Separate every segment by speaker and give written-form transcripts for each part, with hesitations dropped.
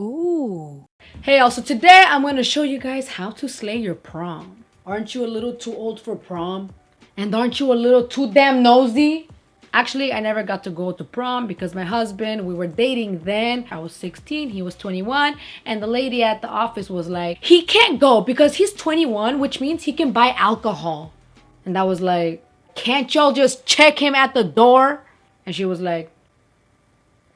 Speaker 1: Ooh. Hey, also today I'm going to show you guys how to slay your prom. Aren't you a little too old for prom? And aren't you a little too damn nosy? Actually, I never got to go to prom because my husband, we were dating then. I was 16, he was 21. And the lady at the office was like, he can't go because he's 21, which means he can buy alcohol. And I was like, can't y'all just check him at the door? And she was like,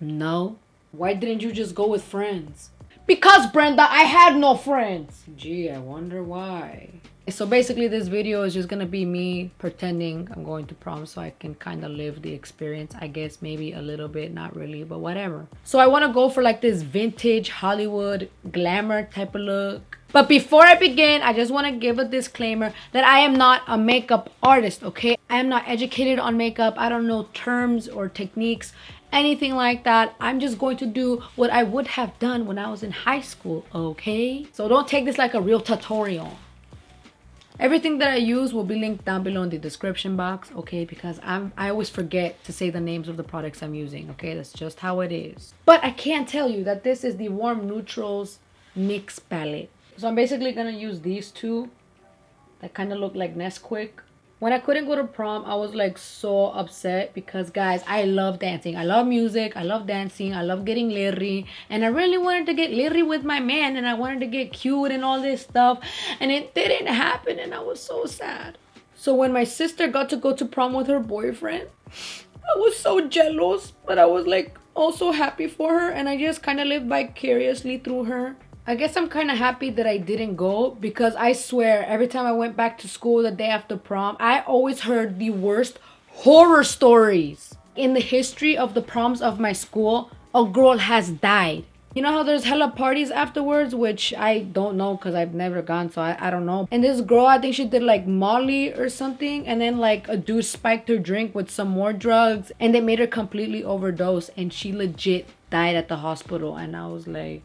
Speaker 1: no. Why didn't you just go with friends? Because, Brenda, I had no friends. Gee, I wonder why. So basically this video is just gonna be me pretending I'm going to prom so I can kind of live the experience. I guess maybe a little bit, not really, but whatever. So I want to go for like this vintage Hollywood glamour type of look. But before I begin, I just want to give a disclaimer that I am not a makeup artist, okay? I am not educated on makeup. I don't know terms or techniques, anything like that. I'm just going to do what I would have done when I was in high school, okay? So don't take this like a real tutorial. Everything that I use will be linked down below in the description box, okay? Because I always forget to say the names of the products I'm using, okay? That's just how it is. But I can tell you that this is the Warm Neutrals Mix Palette. So I'm basically gonna use these two that kind of look like Nesquik. When I couldn't go to prom, I was like so upset because guys, I love dancing. I love music. I love dancing. I love getting leery. And I really wanted to get leery with my man and I wanted to get cute and all this stuff. And it didn't happen and I was so sad. So when my sister got to go to prom with her boyfriend, I was so jealous, but I was like also happy for her. And I just kind of lived vicariously through her. I guess I'm kind of happy that I didn't go because I swear every time I went back to school the day after prom, I always heard the worst horror stories. In the history of the proms of my school, a girl has died. You know how there's hella parties afterwards, which I don't know because I've never gone, so I don't know. And this girl, I think she did like Molly or something, and then like a dude spiked her drink with some more drugs, and they made her completely overdose, and she legit died at the hospital. And I was like...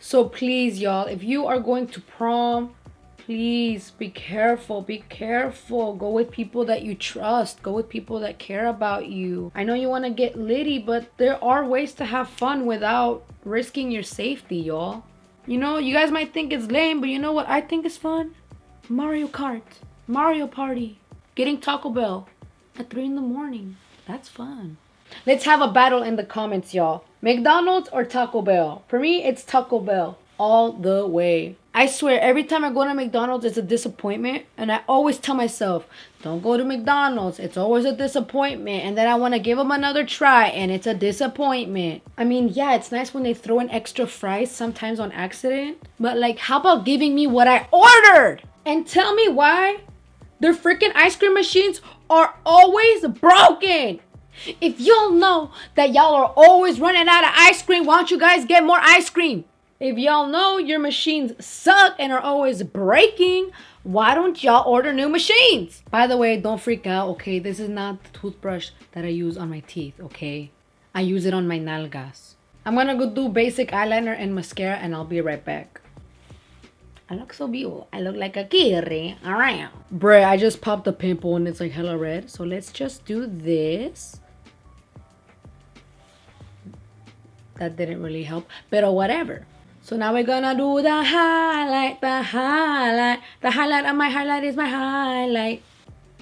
Speaker 1: So please, y'all, if you are going to prom, please be careful. Be careful. Go with people that you trust. Go with people that care about you. I know you want to get litty, but there are ways to have fun without risking your safety, y'all. You know, you guys might think it's lame, but you know what I think is fun? Mario Kart. Mario Party. Getting Taco Bell at 3 in the morning. That's fun. Let's have a battle in the comments, y'all. McDonald's or Taco Bell? For me, it's Taco Bell all the way. I swear, every time I go to McDonald's, it's a disappointment. And I always tell myself, don't go to McDonald's. It's always a disappointment. And then I want to give them another try, and it's a disappointment. I mean, yeah, it's nice when they throw in extra fries sometimes on accident. But, like, how about giving me what I ordered? And tell me why their freaking ice cream machines are always broken. If y'all know that y'all are always running out of ice cream, why don't you guys get more ice cream? If y'all know your machines suck and are always breaking, why don't y'all order new machines? By the way, don't freak out, okay? This is not the toothbrush that I use on my teeth, okay? I use it on my nalgas. I'm gonna go do basic eyeliner and mascara and I'll be right back. I look so beautiful. I look like a kitty. Alright. Bruh, I just popped a pimple and it's like hella red. So let's just do this. That didn't really help, but whatever. So now we're gonna do the highlight, the highlight. The highlight of my highlight is my highlight.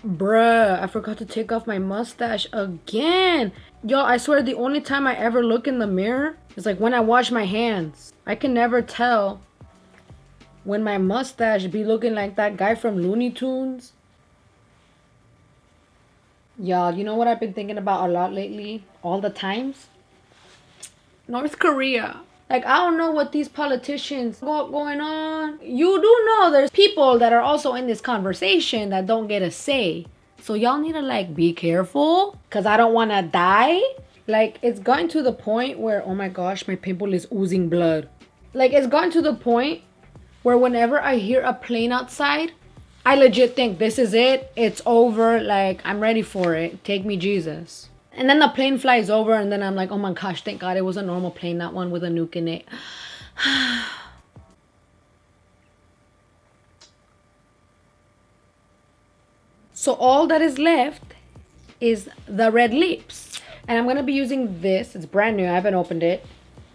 Speaker 1: Bruh, I forgot to take off my mustache again. Yo, I swear the only time I ever look in the mirror is like when I wash my hands. I can never tell when my mustache be looking like that guy from Looney Tunes. Y'all, you know what I've been thinking about a lot lately? All the times? North Korea. Like, I don't know what these politicians got going on. You do know there's people that are also in this conversation that don't get a say. So y'all need to, like, be careful. Because I don't want to die. Like, it's gotten to the point where, oh my gosh, my pimple is oozing blood. Like, it's gotten to the point where whenever I hear a plane outside, I legit think this is it. It's over. Like, I'm ready for it. Take me, Jesus. And then the plane flies over and then I'm like, oh my gosh, thank God it was a normal plane, not one with a nuke in it. So all that is left is the red lips. And I'm going to be using this. It's brand new. I haven't opened it.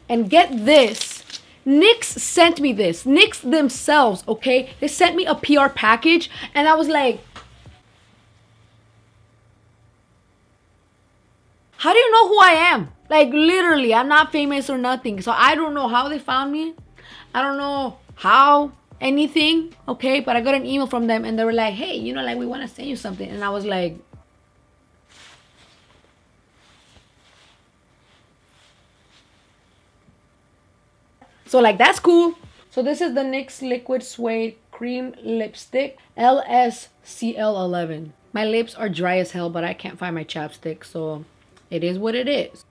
Speaker 1: And get this. NYX sent me this. NYX themselves, okay? They sent me a PR package, and I was like, how do you know who I am? Like, literally, I'm not famous or nothing. So I don't know how they found me. I don't know how, anything, okay? But I got an email from them, and they were like, hey, you know, like, we want to send you something. And I was like, so, like, that's cool. So this is the NYX Liquid Suede Cream Lipstick LSCL11. My lips are dry as hell, but I can't find my chapstick, so it is what it is.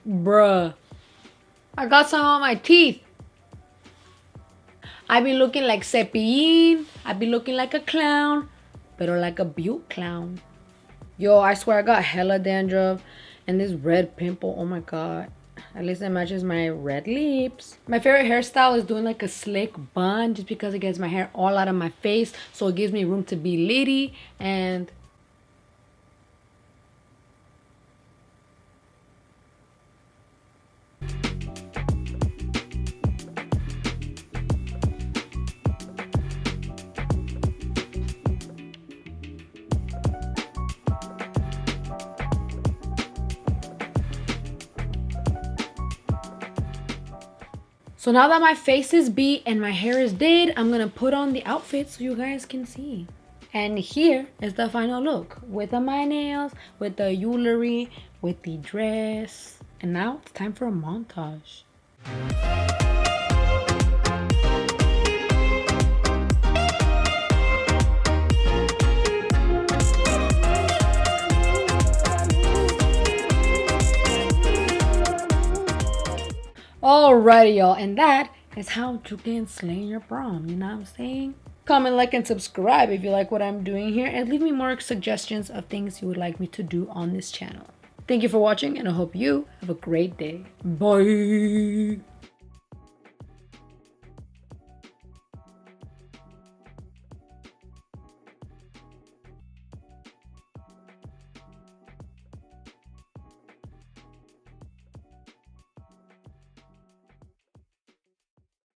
Speaker 1: Bruh. I got some on my teeth. I be looking like Cepillín. I be looking like a clown, but like a butte clown. Yo, I swear I got hella dandruff and this red pimple. Oh my god. At least it matches my red lips. My favorite hairstyle is doing like a slick bun just because it gets my hair all out of my face. So it gives me room to be litty and... So now that my face is beat and my hair is did, I'm gonna put on the outfit so you guys can see. And here is the final look with my nails, with the jewelry, with the dress. And now it's time for a montage. Alrighty, y'all, and that is how you can slay your prom, you know what I'm saying? Comment, like, and subscribe if you like what I'm doing here, and leave me more suggestions of things you would like me to do on this channel. Thank you for watching, and I hope you have a great day. Bye!